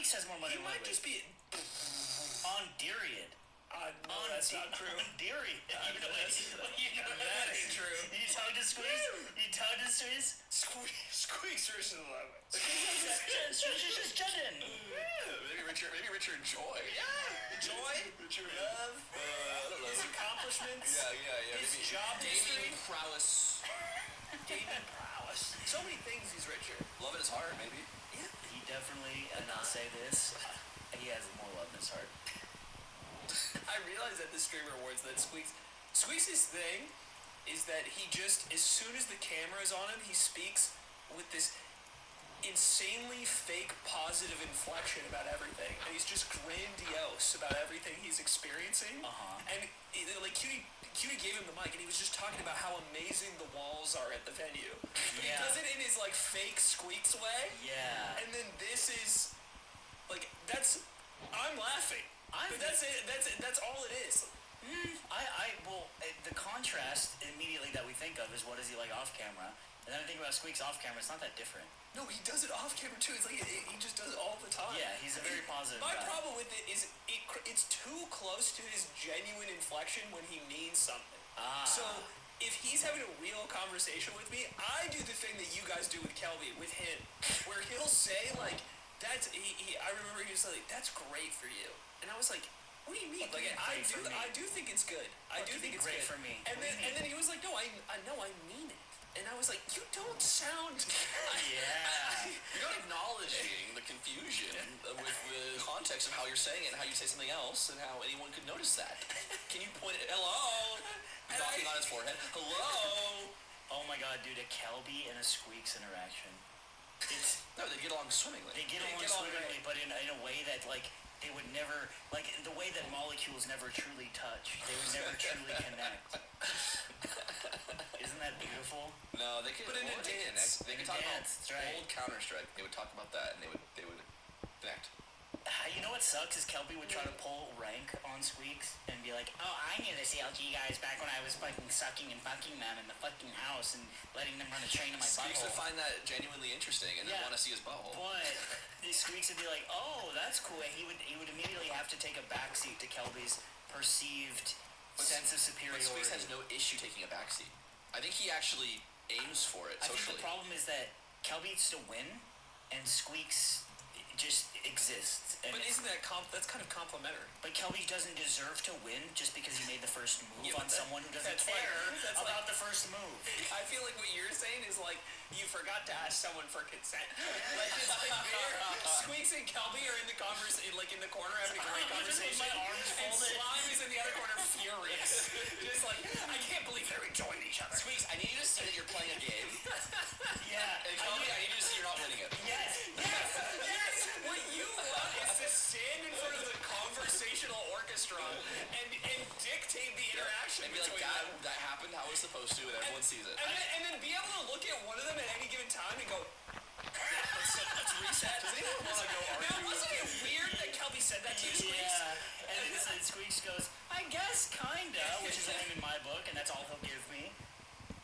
Squeaks has more money. He might just be on Darian. No, that's not true. On Darian. That ain't true. You talk to Squeaks? You talk to Squeaks? Squeaks versus Love. Squeaks is just judging. Maybe Richard Joy. Yeah, Joy. Richard Love. I don't know. His accomplishments. Yeah. His job history. Prowess. Gaming prowess. So many things he's Richard. Love in his heart, maybe. Yeah. He definitely, and I'll say this, he has more love in his heart. I realized at the Streamer Awards that Squeaks' thing is that he just, as soon as the camera is on him, he speaks with this insanely fake positive inflection about everything, and he's just grandiose about everything he's experiencing. And like Cutie gave him the mic, and he was just talking about how amazing the walls are at the venue. But he does it in his like fake Squeaks way. Yeah. And then this is like I'm laughing. That's it. That's all it is. The contrast immediately that we think of is what is he like off camera, and then I think about Squeaks off camera. It's not that different. No, he does it off camera too. It's like he just does it all the time. Yeah, he's a very positive My guy. problem with it is it's too close to his genuine inflection when he means something. So if he's having a real conversation with me, I do the thing that you guys do with Kelby with him, where he'll say like, I remember he was like, "That's great for you," and I was like, "What do you mean?" Like I do think it's good. I do think it's great good for me. And then he was like, "No, I know, I mean it." And I was like, "You don't sound." You're not acknowledging the confusion with the context of how you're saying it and how you say something else and how anyone could notice that. Can you point it? Hello. Knocking on his forehead. Hello. Oh my god, dude! A Kelby and a Squeaks interaction. No, they get along swimmingly. They get along swimmingly, but in a way that like they would never, like the way that molecules never truly touch. They would never truly connect. Isn't that beautiful? No, they could. But in a dance, they could talk about old Counter-Strike. They would talk about that, and they would connect. You know what sucks is Kelby would try to pull rank on Squeaks and be like, "Oh, I knew the CLG guys back when I was fucking sucking and fucking them in the fucking house and letting them run a train in my butthole." Squeaks would find that genuinely interesting and then want to see his butthole. But the Squeaks would be like, "Oh, that's cool." He would immediately have to take a backseat to Kelby's perceived sense of superiority. But Squeaks has no issue taking a backseat. I think he actually aims for it socially. I think the problem is that Kelby needs to win, and Squeaks just exists. But isn't that that's kind of complimentary? But Kelby doesn't deserve to win just because he made the first move on someone who doesn't care about the first move. I feel like what you're saying is like you forgot to ask someone for consent. Like it's like Squeaks and Kelby are in the in the corner having a great conversation. My arms and folded. Slime is in the other corner furious. Just like, I can't believe they're enjoying each other. Squeaks, I need you to see that you're playing a game. Yeah. And Kelby, I need you to see you're not winning it. Yes. What you want is to stand in front of the conversational orchestra and dictate the interaction and be like, that happened how it's supposed to, and everyone sees it. And then be able to look at one of them at any given time and go, let's reset. Does anyone want to go argue? Now, wasn't it weird that Kelby said that to you, Squeaks? Yeah. And then Squeaks goes, "I guess kinda," which is the name in my book, and that's all he'll give me.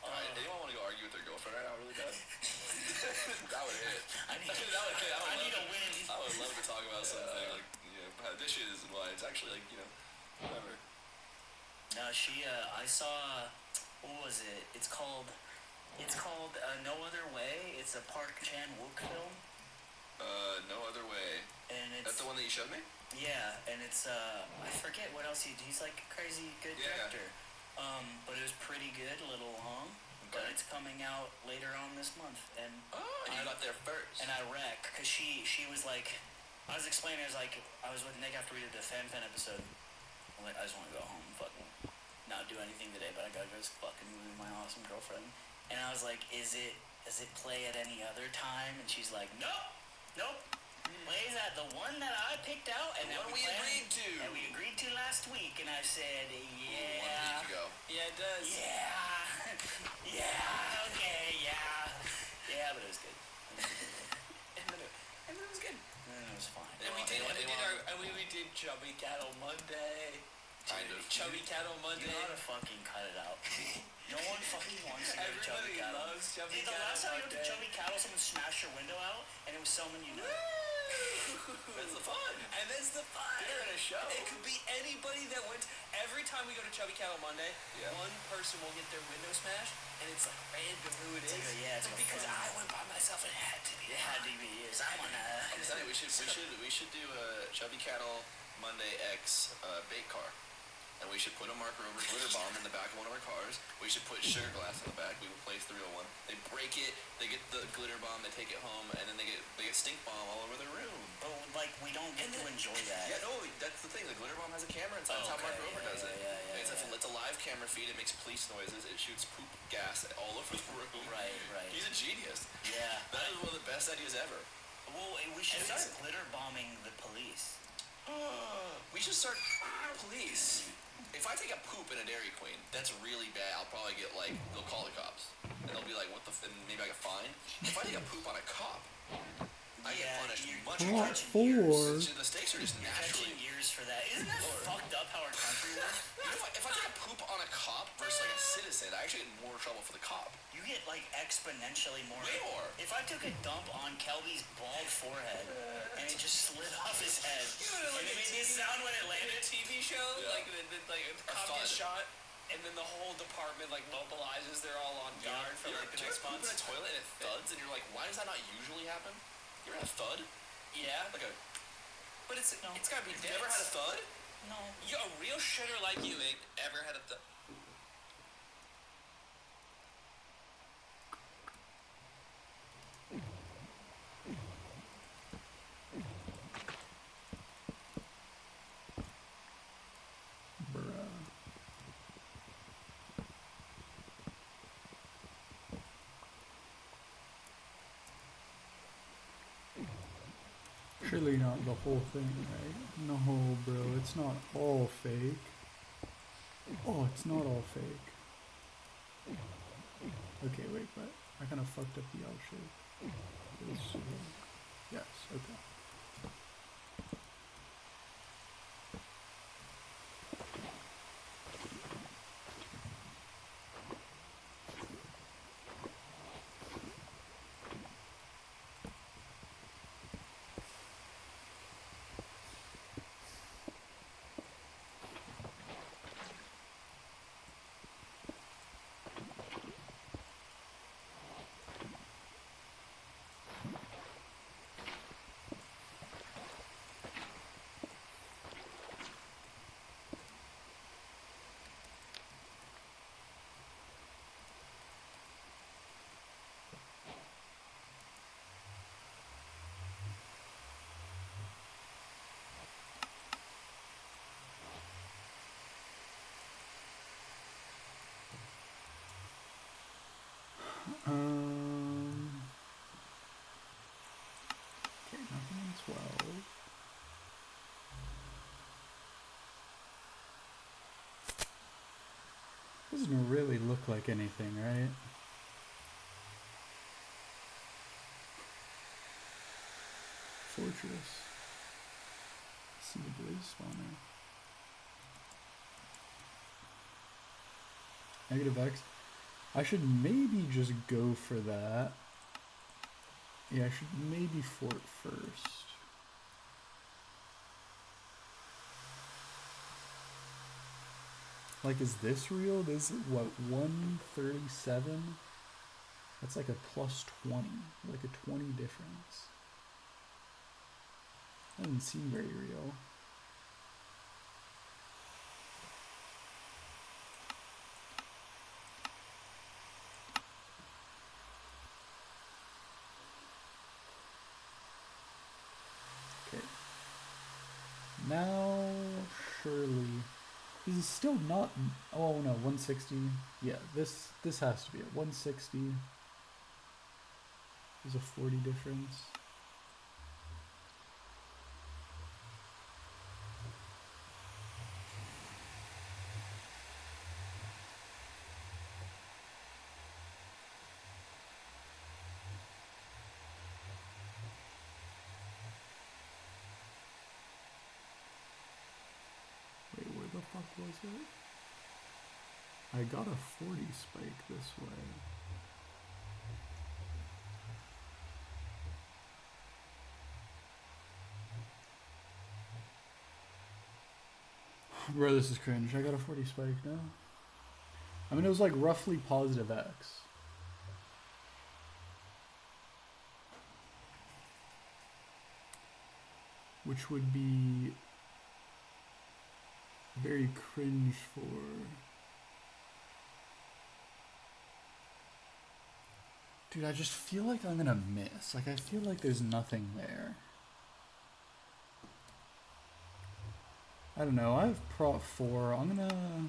Anyone want to go argue with their girlfriend right now really bad? That would hit. I need a win. I would love to talk about something like, dishes and why it's actually like, whatever. No, I saw, what was it? It's called No Other Way. It's a Park Chan-wook film. No Other Way. And it's... That's the one that you showed me? Yeah, and it's, I forget what else he's like a crazy good director. But it was pretty good, a little long. Okay. But it's coming out later on this month. And you got there first. And I wrecked, because she was like, I was explaining, I was with Nick after we did the Fan episode. I'm like, I just want to go home and fucking not do anything today, but I gotta go just fucking movie with my awesome girlfriend. And I was like, does it play at any other time? And she's like, nope. Plays at the one that I picked out and the one we agreed to. And we agreed to last week, and I said, yeah. 1 week ago. Yeah, it does. Yeah, okay, yeah. Yeah, but it was good. And then it was good. And then it was fine. And we did Chubby Cattle Monday. Kind of. Chubby Cattle Monday. You know how to fucking cut it out. No one fucking wants to go to Chubby Cattle. Loves Chubby Dude, the Cattle last time you went to Monday. Chubby Cattle, someone smashed your window out, and it was someone you know. That's the fun. And that's the fun. They're in a show. It could be anybody that went. Every time we go to Chubby Cattle Monday, Yeah. one person will get their window smashed, and it's like random who it is. It's like a because friend. I went by myself, it had to be. It had to be. Yes, I wanna. I'm telling you, we should do a Chubby Cattle Monday X bait car. And we should put a Mark Rober glitter bomb in the back of one of our cars. We should put sugar glass in the back. We replace the real one. They break it. They get the glitter bomb. They take it home, and then they get stink bomb all over their room. But like we don't get to enjoy that. Yeah, no, that's the thing. The glitter bomb has a camera inside. That's how Mark Rober does it. It's a live camera feed. It makes police noises. It shoots poop gas all over the room. Right. He's a genius. Yeah. That is one of the best ideas ever. Well, we should And start it's- glitter bombing the police. We should start police. If I take a poop in a Dairy Queen, that's really bad. I'll probably get they'll call the cops, and they'll be like, "What the?" And maybe I get fined. If I take a poop on a cop, I get punished much you're more. catching for? years. The stakes are just You're naturally. catching years for that. Isn't that fucked up how our country works? You know, if I take a poop on a cop versus a citizen, I actually get more trouble for the cop. You get exponentially more. Way more. If I took a dump on Kelby's bald forehead and it just slid off his head, and it made this sound when it In a landed. TV show, Yeah. the cop thud. gets shot, and then the whole department mobilizes. They're all on guard for the Do you next ever poop in month. a toilet and it thuds, and you're like, "Why does that not usually happen?" You ever had a thud? Yeah, Like a. but it's gotta be. You never had a thud? No. A real shitter like you ain't ever had a thud. Bruh. Surely not the whole thing, right? No, bro, it's not all fake. Oh, it's not all fake. Okay, wait, but I kind of fucked up the L shape. Yes, okay. Okay, nothing in 12. Doesn't really look like anything, right? Fortress. See the blaze spawner. Negative X. I should maybe just go for that. Yeah, I should maybe fort first. Is this real? This is what, 137? That's like a plus 20. Like a 20 difference. That doesn't seem very real. Okay. Now, surely. This is still not. Oh no, 160. Yeah, this has to be it. 160. There's a 40 difference. Wait, where the fuck was it? I got a 40 spike this way. Bro, this is cringe. I got a 40 spike now. I mean, it was like roughly positive X. Which would be very cringe for. Dude, I just feel like I'm gonna miss. Like, I feel like there's nothing there. I don't know. I have prop 4. I'm gonna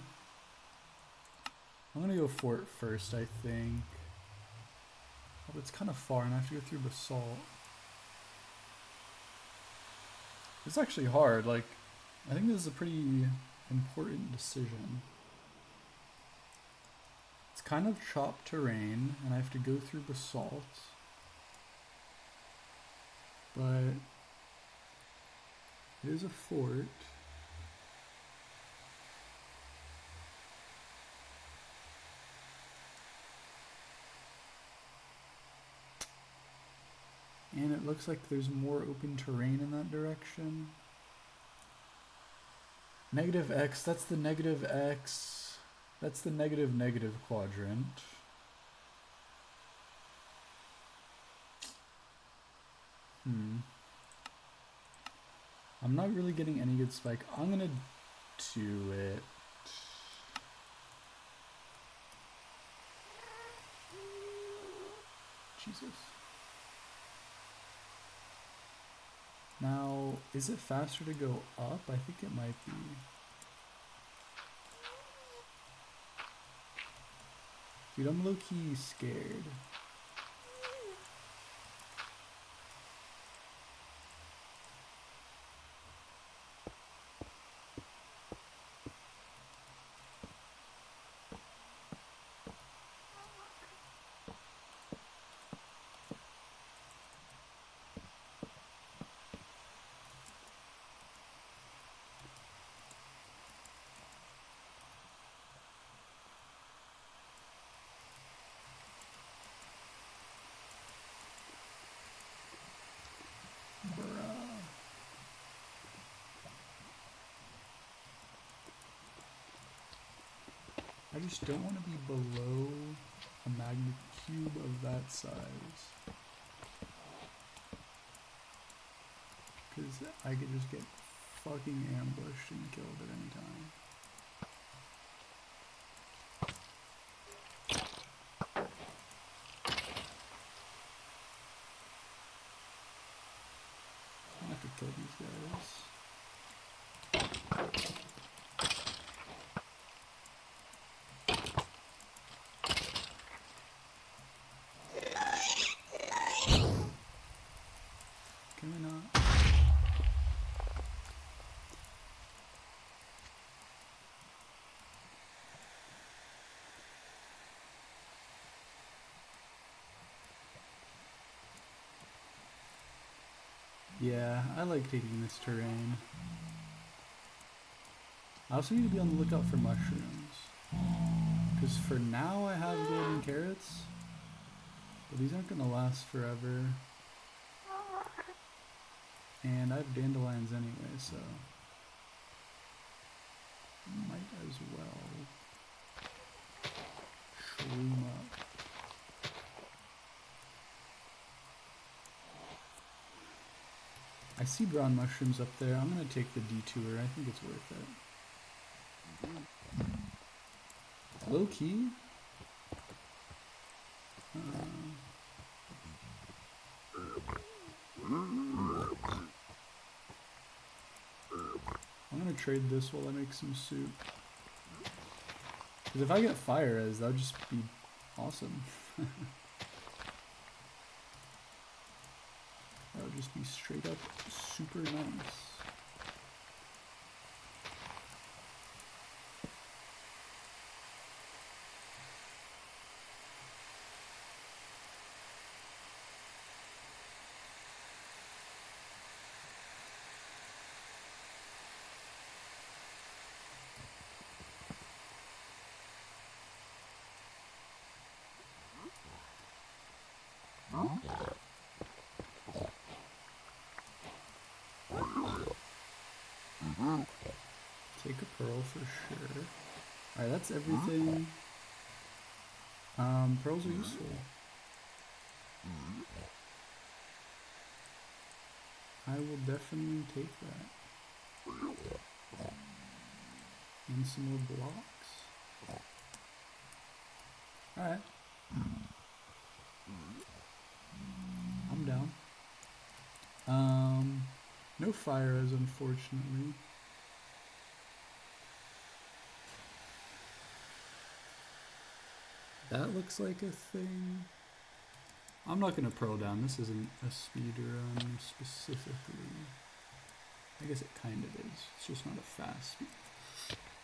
go for it first, I think. Oh, but it's kind of far, and I have to go through basalt. It's actually hard. Like, I think this is a pretty important decision. It's kind of chopped terrain, and I have to go through basalt. But it is a fort. And it looks like there's more open terrain in that direction. Negative X, that's the negative X. That's the negative negative quadrant. I'm not really getting any good spike. I'm gonna do it. Jesus. Now, is it faster to go up? I think it might be. Dude, I'm low-key scared. I just don't want to be below a magnet cube of that size. Because I could just get fucking ambushed and killed at any time. I have to kill these guys. Can we not? Yeah, I like taking this terrain. I also need to be on the lookout for mushrooms. Because for now I have golden carrots, but these aren't going to last forever. And I have dandelions anyway, so might as well shroom up. I see brown mushrooms up there. I'm going to take the detour. I think it's worth it. Low key. I'm going to trade this while I make some soup. Because if I get fire res, that would just be awesome. That would just be straight up super nice. Take a pearl for sure. Alright, that's everything. Pearls are useful. I will definitely take that. And some more blocks. Alright. I'm down. No fires, unfortunately. That looks like a thing. I'm not gonna pearl down. This isn't a speed run specifically. I guess it kind of is. It's just not a fast speed.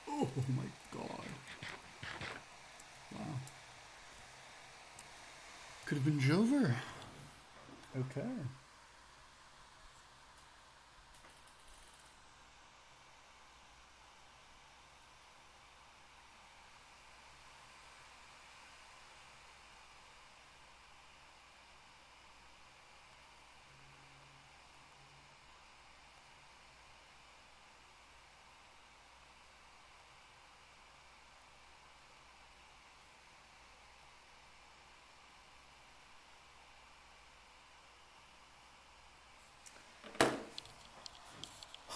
Oh my god. Wow. Could have been Jover. Okay.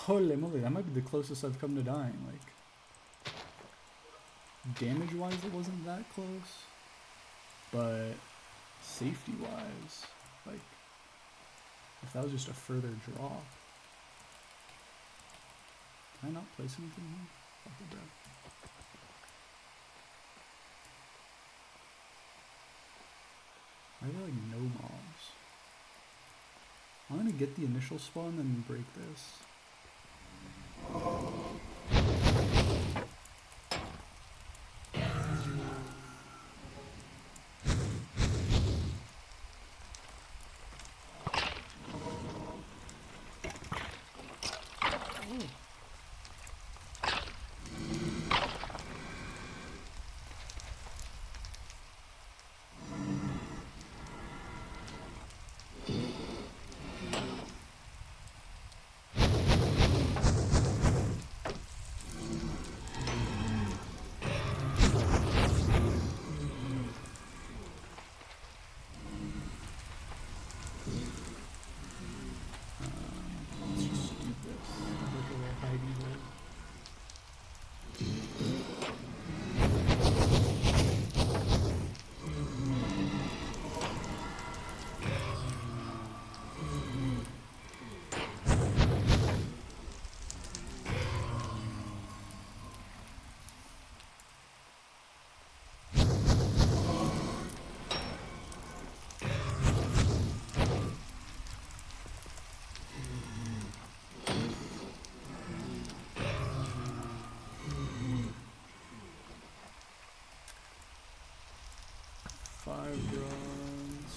Holy moly, that might be the closest I've come to dying. Like, damage-wise, it wasn't that close, but safety-wise, like, if that was just a further drop. Can I not place anything here? Fuck it, bro. Why are there, like, no mobs? I'm gonna get the initial spawn and break this. Let's just do this. Like a little hidey hole. Five bronze.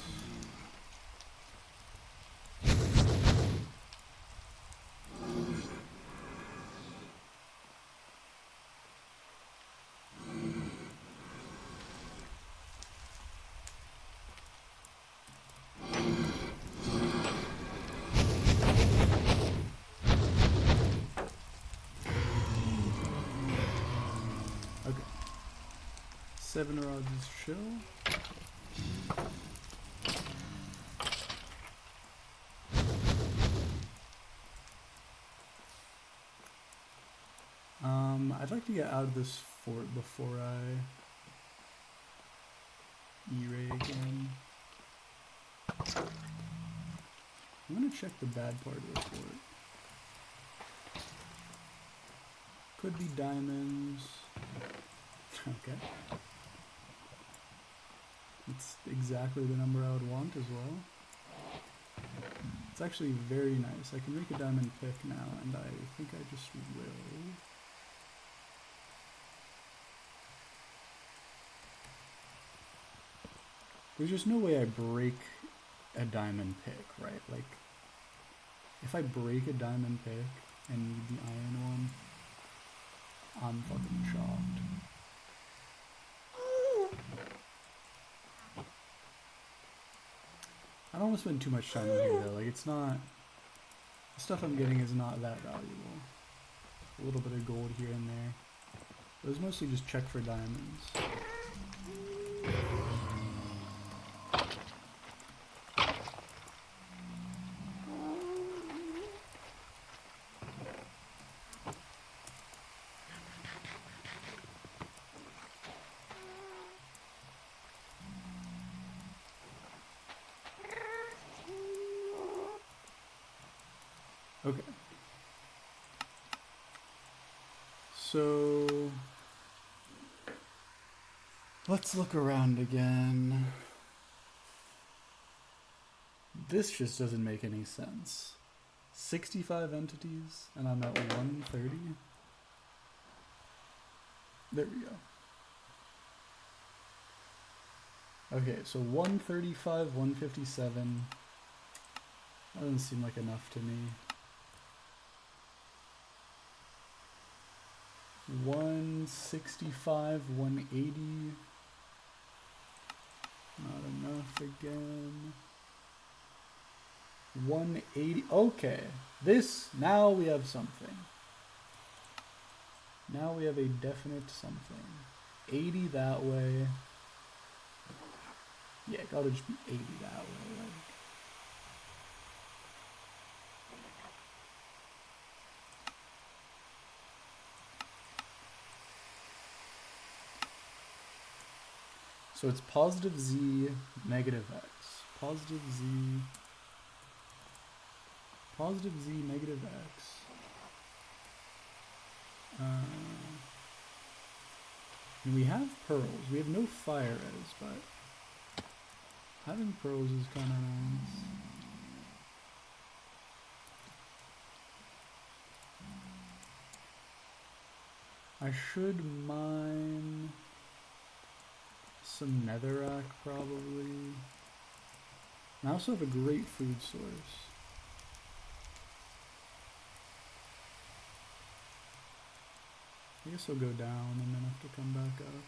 Okay. 7 rods is chill. I'd like to get out of this fort before I E-ray again. I'm gonna check the bad part of the fort. Could be diamonds. Okay. It's exactly the number I would want as well. It's actually very nice. I can make a diamond pick now, and I think I just will. There's just no way I break a diamond pick, right? Like, if I break a diamond pick and need the iron one, I'm fucking shocked. I don't want to spend too much time in here though. Like, it's not, the stuff I'm getting is not that valuable. a little bit of gold here and there. It was mostly just check for diamonds. Okay. So let's look around again. This just doesn't make any sense. 65 entities and I'm at 130. There we go. Okay, so 135, 157. That doesn't seem like enough to me. 165, 180. Not enough again. 180. Okay. This, now we have something. Now we have a definite something. 80 that way. Yeah, gotta just be 80 that way. Like. So it's positive z, negative x. Positive z, negative x. And we have pearls. We have no fire res, but having pearls is kind of nice. I should mine some netherrack probably. And I also have a great food source. I guess I'll go down and then have to come back up.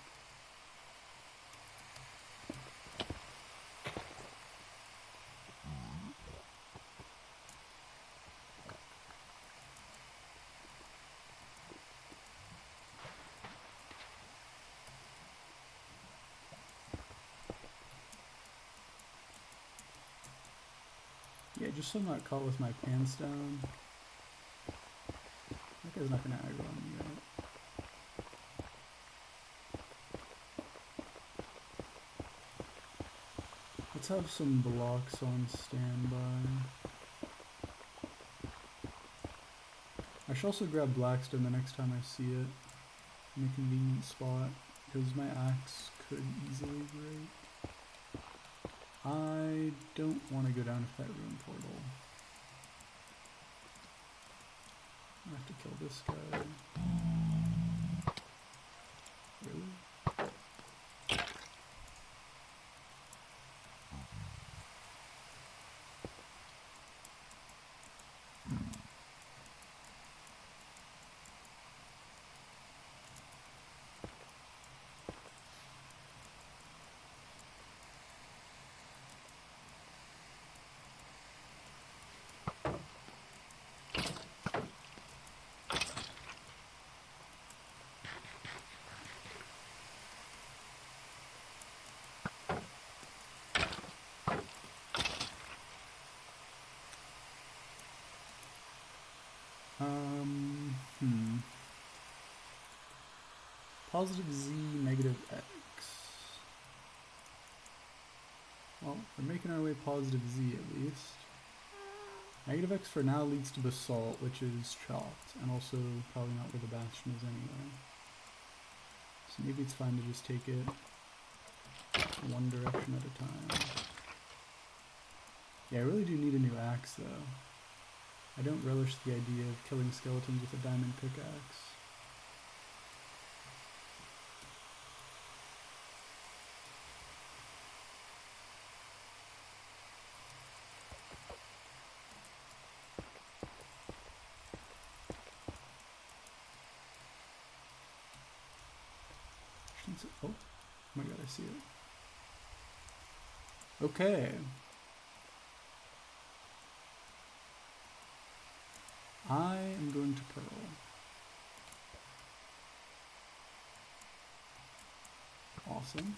Yeah, just so I'm not caught with my pants down. That guy's not gonna aggro on me, right? Let's have some blocks on standby. I should also grab blackstone the next time I see it in a convenient spot, because my axe could easily break. I don't want to go down to that ruin portal. I have to kill this guy. Really? Positive z, negative x. Well, we're making our way positive z at least. Negative x for now leads to basalt, which is chopped, and also probably not where the bastion is anyway. So maybe it's fine to just take it one direction at a time. Yeah, I really do need a new axe though. I don't relish the idea of killing skeletons with a diamond pickaxe. Oh my god, I see it. Okay. I am going to pearl. Awesome.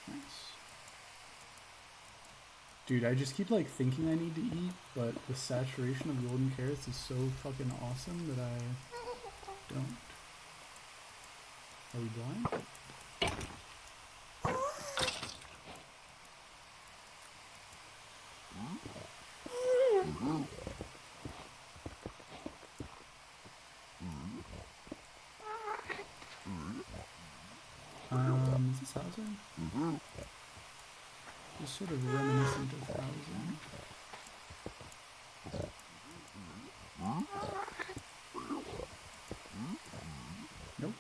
Nice. Dude, I just keep like thinking I need to eat, but the saturation of golden carrots is so fucking awesome that I don't. Are we blind? Is this housing? It's sort of reminiscent of housing. Nope.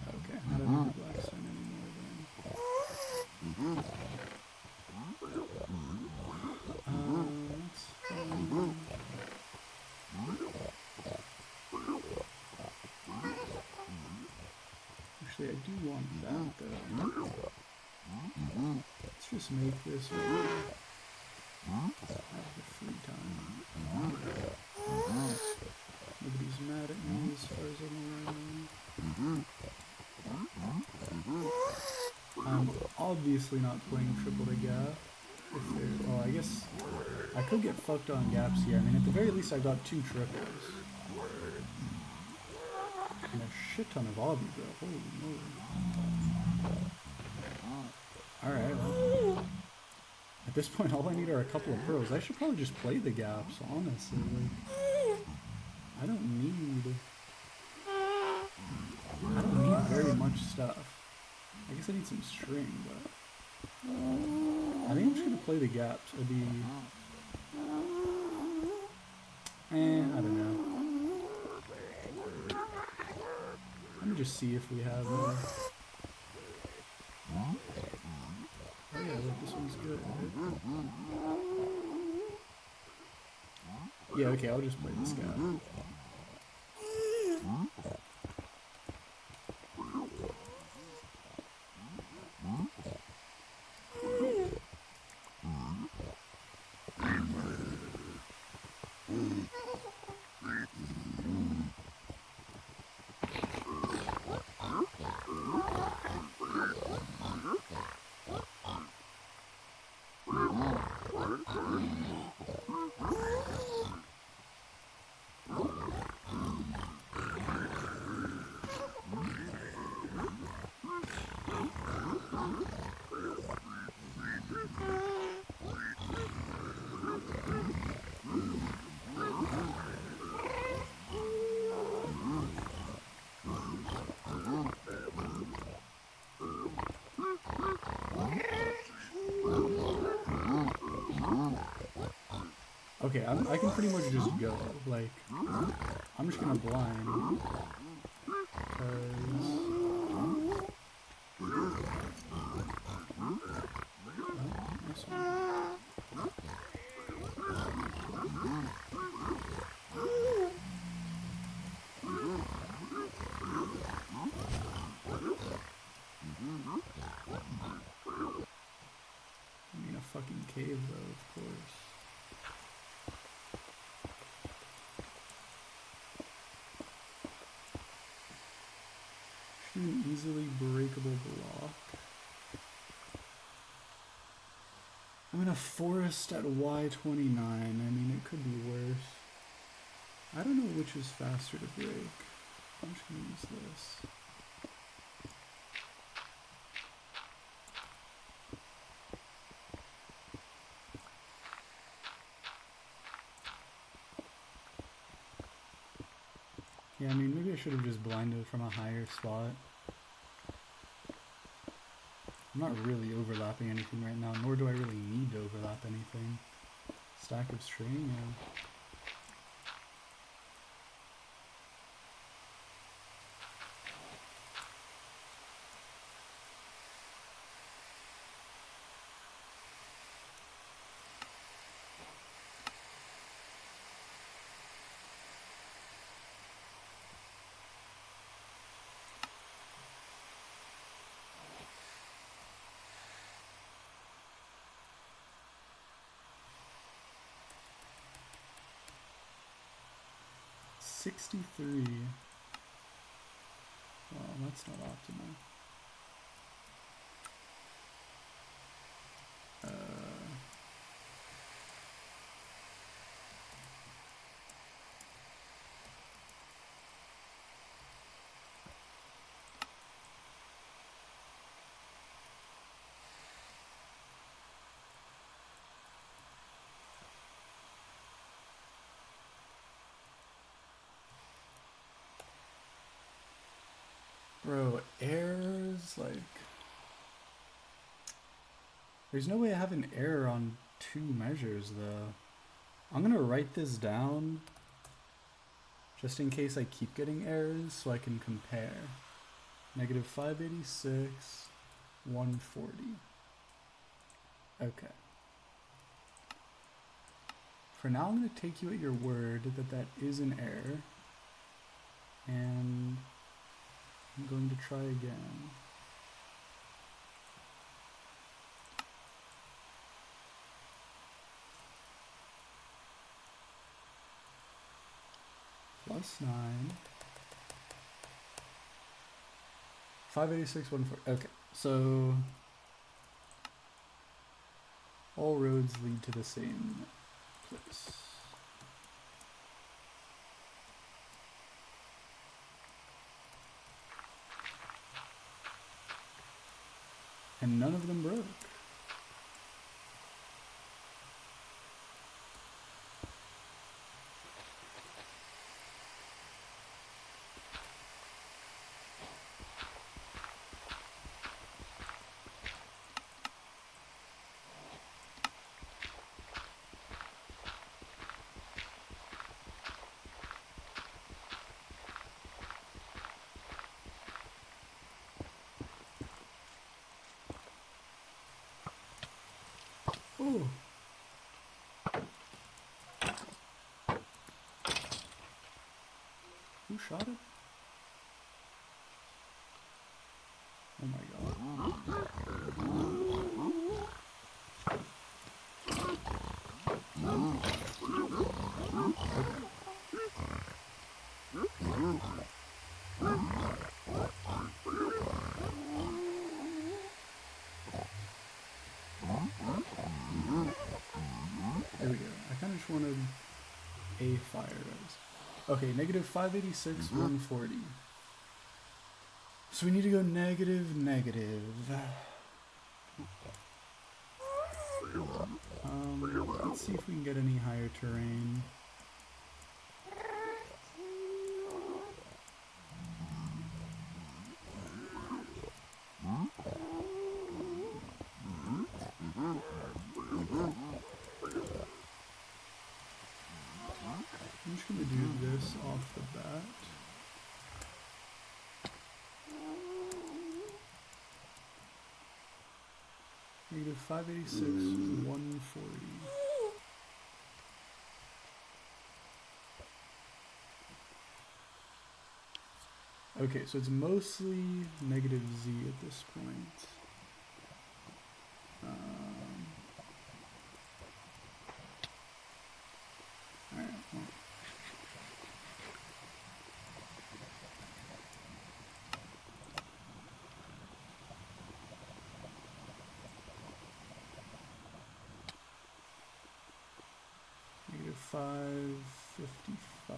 Okay, I don't need the blackstone anymore then. That's fine. Actually, I do want that though. Let's just make this one. Have the free time. Nobody's mad at me as far as I'm aware. I'm obviously not playing triple to gap. Well, I guess I could get fucked on gaps here. I mean, at the very least, I got 2 triples. And a shit ton of obby, bro. Holy moly. Alright, well. At this point, all I need are a couple of pearls. I should probably just play the gaps, honestly. Like, I don't need very much stuff. I guess I need some string, but I think I'm just gonna play the gaps. It'll be, I don't know. Let me just see if we have more. Oh yeah, look, this one's good. Yeah, okay, I'll just play this guy. Okay, I can pretty much just go. Like, I'm just gonna blind. This one. I mean, a fucking cave, though, of course. An easily breakable block. I'm in a forest at Y29. I mean, it could be worse. I don't know which is faster to break. I'm just gonna use this. Yeah, I mean, maybe I should have just blinded from a higher spot. I'm not really overlapping anything right now, nor do I really need to overlap anything. Stack of string, yeah. 63. Well, that's not optimal. Bro, errors, like... There's no way I have an error on 2 measures, though. I'm gonna write this down just in case I keep getting errors so I can compare. Negative 586, 140. Okay. For now, I'm gonna take you at your word that that is an error. And I'm going to try again. Plus 9. 586, 140. Okay, so all roads lead to the same place. And none of them broke. Ooh. Who shot it? Oh my god. There we go. I kind of just wanted a fire res. Okay, negative 586, 140. So we need to go negative, negative. Let's see if we can get any higher terrain. I'm just going to do this off the bat. Negative 586, 140. Okay, so it's mostly negative Z at this point. Alright, well. Negative 555.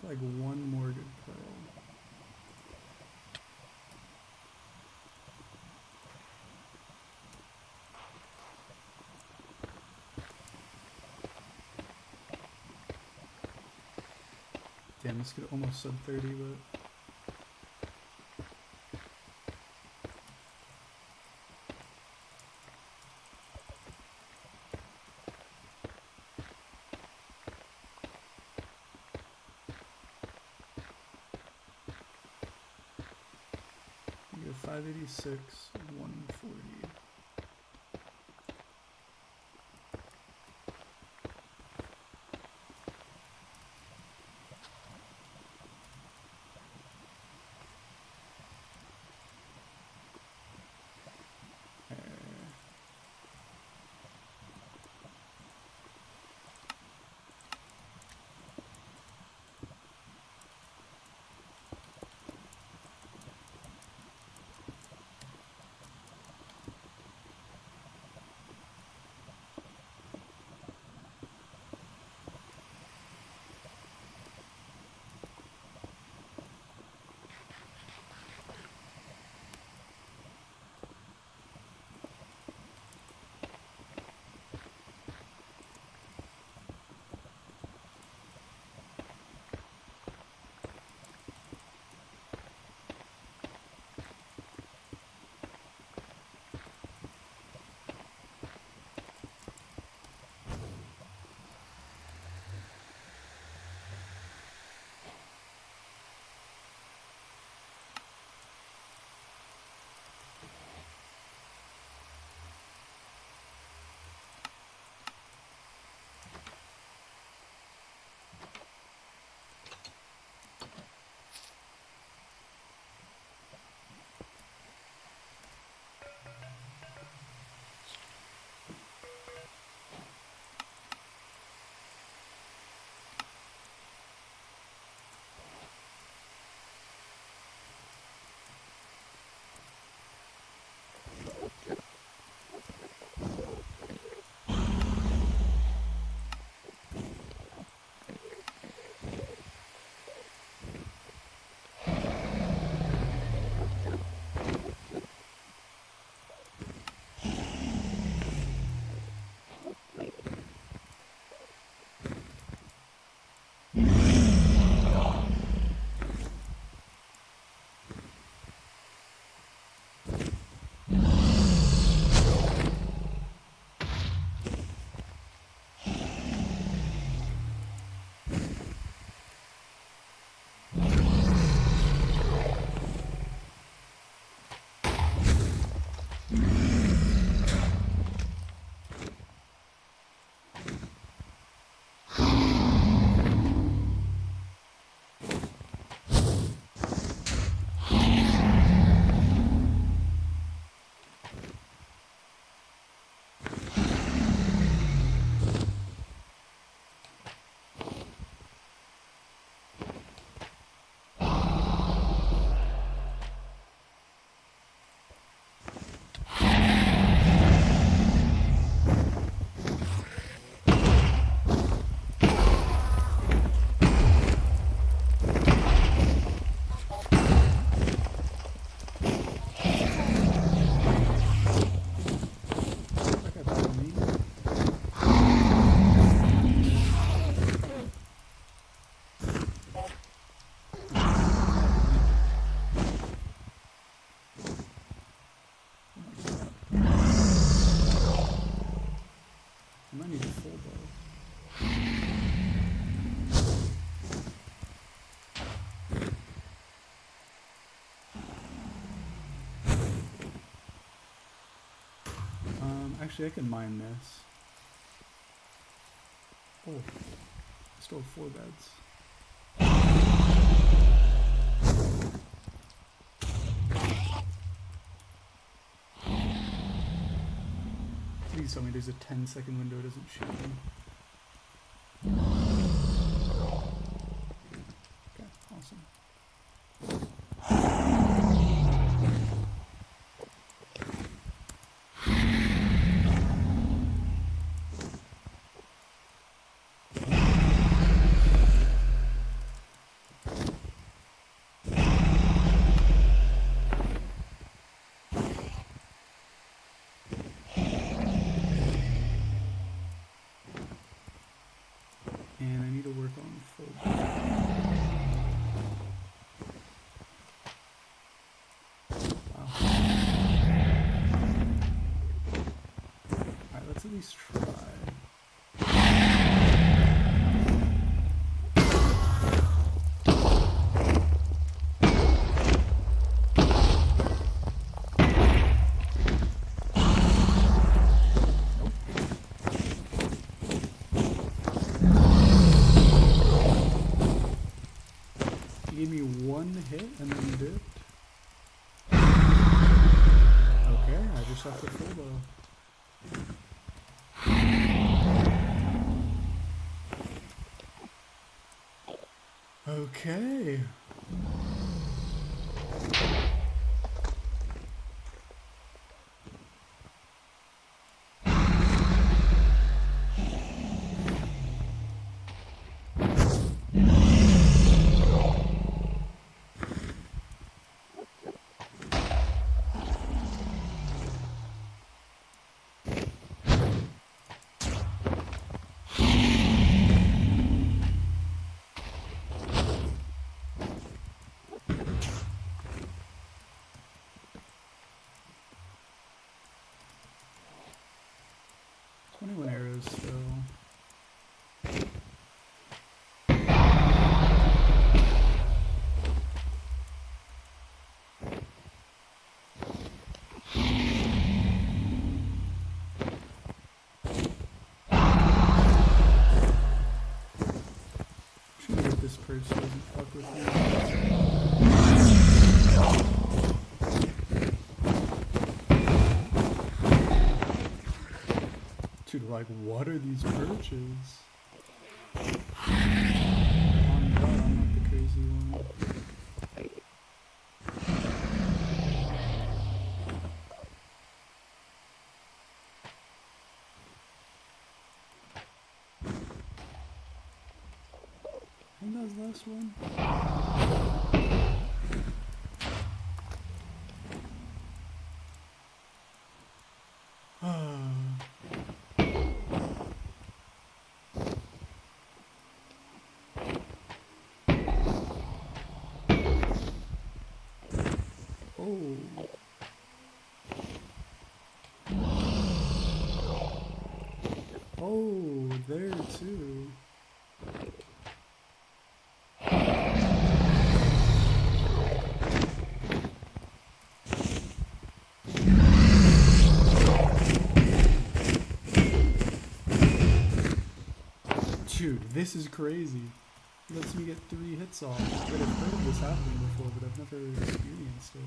Like one more good pearl. Damn, this could almost sub 30, but you go 586, 140. Actually, I can mine this. Oh, I stole 4 beds. Please tell me there's a 10-second window it doesn't shoot me. Okay, awesome. And I need to work on full. Wow. Alright, let's at least try. He gave me 1 hit and then dipped. Okay, I just have to full though. Okay. Arrows still. Should get this perch so it doesn't fuck with me. Dude, like, what are these perches? Oh my god, I'm not the crazy one. I think that was the last one. Oh. Oh, there too. Dude, this is crazy. It lets me get 3 hits off. I've heard of this happening before, but I've never experienced it.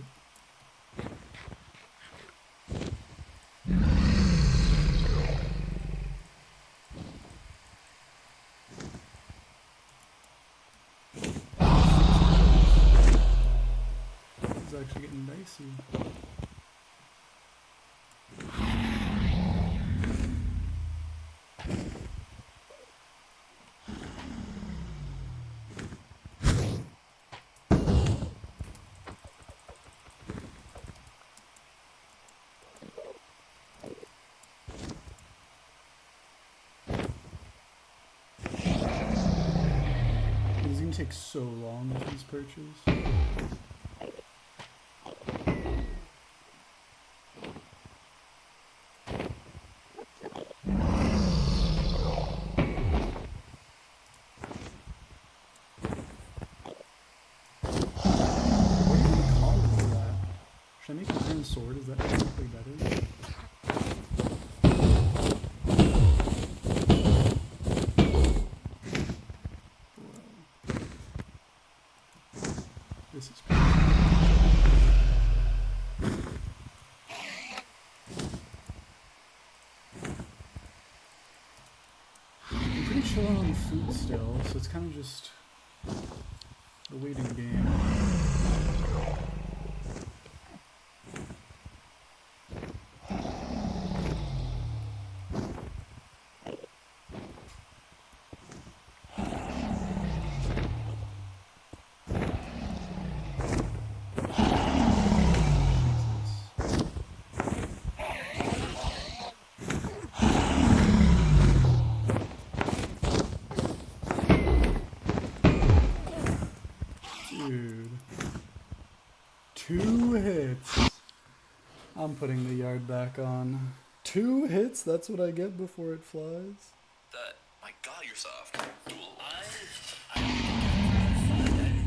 This is actually getting dicey. It's gonna take so long with these perches. What do you call it for that? Should I make an iron sword? Is that technically better? This is crazy. I'm pretty chilling on the food still, so it's kind of just a waiting game. Dude. 2 hits. I'm putting the yard back on. 2 hits? That's what I get before it flies? My God, you're soft. Duel. I don't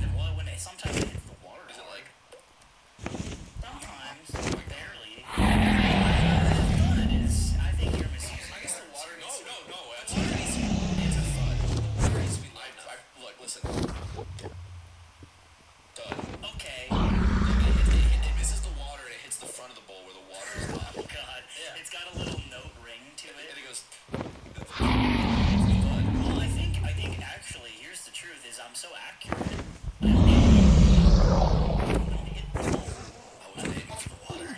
think well, when it, sometimes it hits the water. Is it like? Sometimes, barely. But it's, I think you're misusing I guess the water No, needs no, no. That's water needs to be, it's a thud. Water needs to be light enough. Look, listen. Okay. It misses the water and it hits the front of the bowl where the water is not. Oh God. Yeah. It's got a little note ring to And it. it goes. Well, I think actually, here's the truth: is I'm so accurate. I don't hit the bowl. I was aiming for the water.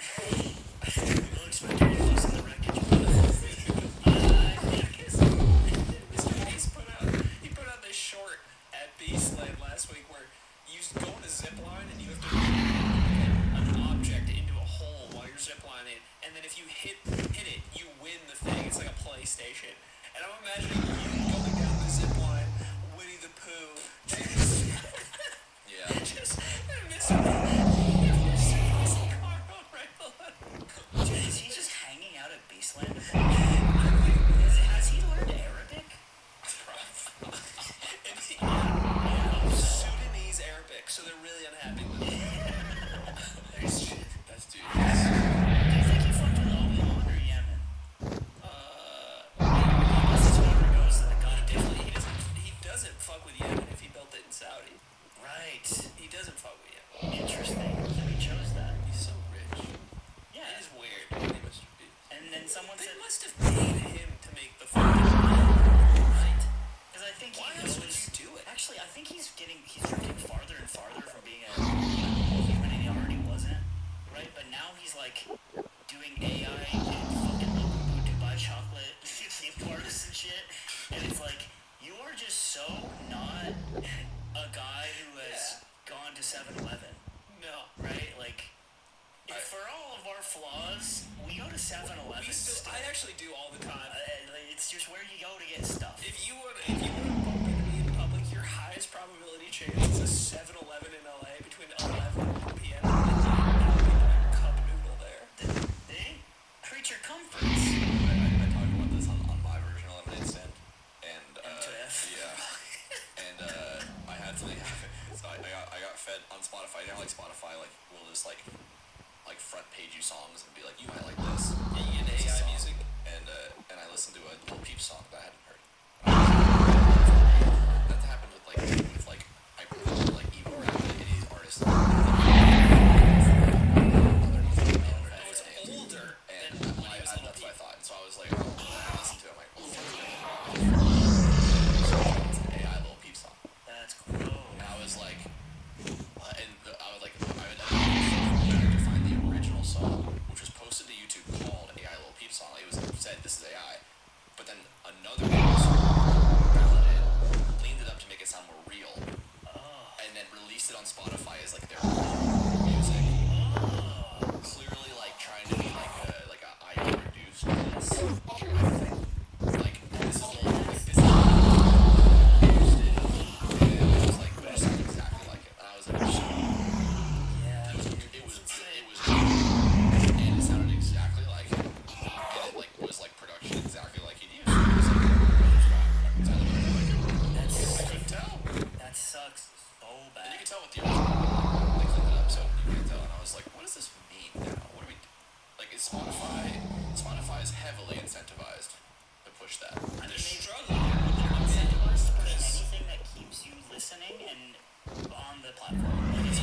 We'll expect you to loosen the wreckage. I think it's. Mr. Beast put out this short at Beastland last week where you go on a zip line and you have to get an object into a hole while you're ziplining, and then if you hit it, you win the thing. It's like a PlayStation. And I'm imagining you going down the zip line, Winnie the Pooh, Yeah. just Mr. Carl right below. Dude, is he just hanging out at Beastland? Has he learned Arabic? Sudanese Arabic, so they're really unhappy with it. That's dude. Do you think he fucked with Oman or Yemen? Unless it's whoever goes to the Definitely, country. he doesn't fuck with Yemen if he built it in Saudi. Right. He doesn't fuck with Yemen. Interesting. So he chose that. He's so rich. Yeah. It is weird. Mr. Beast. And then someone They said, must have paid him to make the film. right? Because I think Why he else knows. would you do it? Actually, I think he's drifting farther and farther from being a human, and he already wasn't, right? But now he's like doing AI and fucking Dubai chocolate parts and shit, and it's like you are just so not a guy who has gone to 7-Eleven, No. right? Like, for all of our flaws, we go to 7-Eleven. I actually do all the time. It's just where you go to get stuff. If you want to bump into me in public, your highest probability chance is a 7-Eleven in LA between 11 and 1 p.m. And cup noodle there. They creature comforts. I talked about this on my version of Lemonade Stand, and MTF. yeah, and I had something happen. So I got fed on Spotify. You know, like Spotify, like will just like front page you songs and be like, you might like this. Yeah, you into This AI song. music? And I listened to a Lil Peep song that I hadn't heard. That happened with even rap indie artists. Oh, it's older And than when he was Lil that's what I Peep. thought. And so I was like, I listened to it. I'm like, oh, it's an AI Lil Peep song. That's cool. And I was like, what? And I would to find the original song, which was posted to YouTube called AI Lil Peep song. It was said this is AI, but then another person found it, cleaned it up to make it sound more real, and then released it on Spotify as like their own music. Clearly, like trying to be like a I produced this. Like this is used it, and it was like, but it sounded exactly like it. And I was like, Yeah. it was, and it sounded exactly like it. And it like was like production exactly like he'd used. It was like, it sounded like it. That's I couldn't tell. that sucks so And you bad. can tell with the original. They cleaned it up so you can tell. And I was like, what does this mean now? What do we do? Like, is Spotify is heavily incentivized to push that. I mean, They're they struggling. incentivized to push anything that keeps you listening and on the platform. Like, it's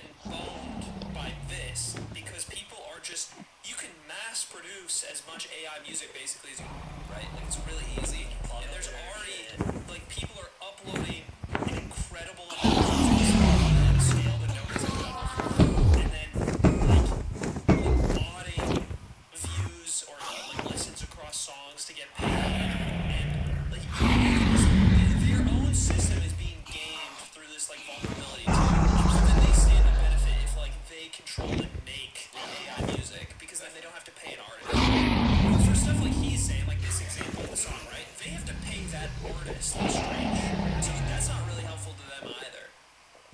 getting boned by this because people are just, you can mass produce as much AI music basically as you want, right? Like it's really easy. And there's already, like people are uploading an incredible amount of music on a scale that nobody's ever done before. And then like botting views or like listens across songs to get paid. And like their own system is being gamed through this like vulnerability too. So then they stand to benefit if like they control and make AI music because then they don't have to pay an artist. For stuff like he's saying, like this example of the song, right? They have to pay that artist the stream. So that's not really helpful to them either.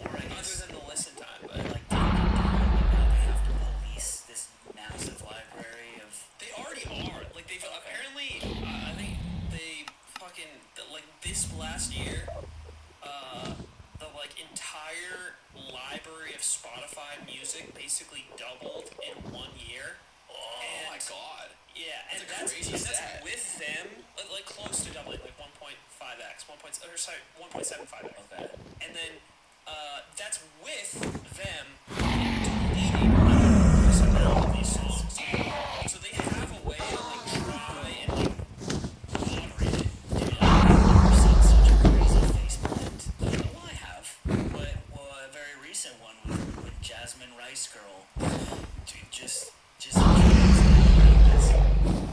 Or I Other guess, than the listen time, but like, now they have to police this massive library of. they already are. Like they've apparently, I think they fucking like this last year, the like entire library of Spotify music basically doubled in 1 year. Oh my god. Yeah, and That's a crazy that's stat. with them, like close to doubling, like 1.5x, 1.75x. Okay. And then that's with them deleting this amount of these songs. So they have a way to like try and like moderate it. I've seen such a crazy face plant. Well, I have. But, well, a very recent one with Jasmine Rice Girl. Dude, just Oh,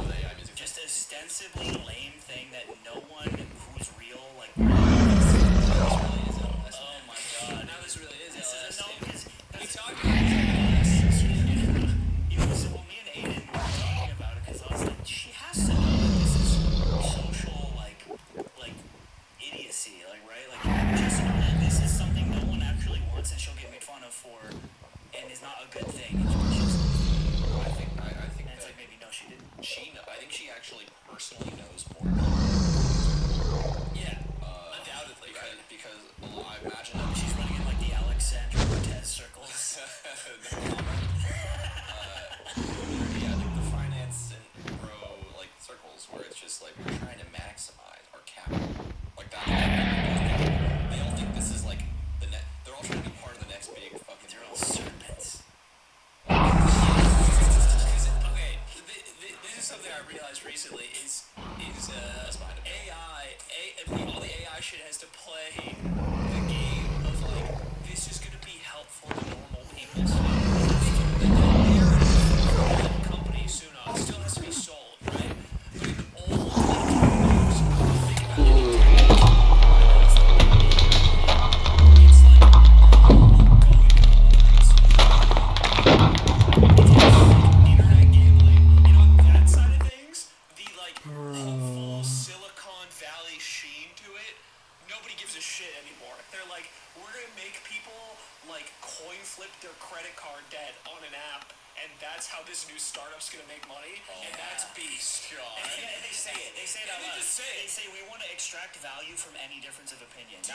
the AI music. just ostensibly lame thing that no one who's real, like, oh my god. Now this really is This is LS. no, because We talked well, about me and Aiden were talking about it because I was like, she has to know that this is social, like idiocy, like, right? Like, just know that this is something no one actually wants and she'll get made fun of for, and is not a good thing. I think And it's that like, maybe no, she didn't. I think she actually personally knows more. yeah, undoubtedly, right? Because I imagine that She's running in like the Alexandra Cortez circles. yeah, like the finance and bro like circles where it's just like we're trying to maximize our capital. Like that. They all think this is like the net. They're all trying to be part of the next big fucking. They're all serpents. Because, okay, this is something I realized recently is all the AI shit has to play the game of like this is gonna be helpful to normal people. So the narrative for that company Sunos still has to be sold, right? But in old companies, think about any it's like internet gambling, that side of things, the like hopeful Silicon Valley sheen to it, nobody gives a shit anymore. They're like, we're gonna make people like coin flip their credit card debt on an app, and that's how this new startup's gonna make money, and that's beast. And they say it. They say it out They loud. just say it. They say we want to extract value from any difference of opinion.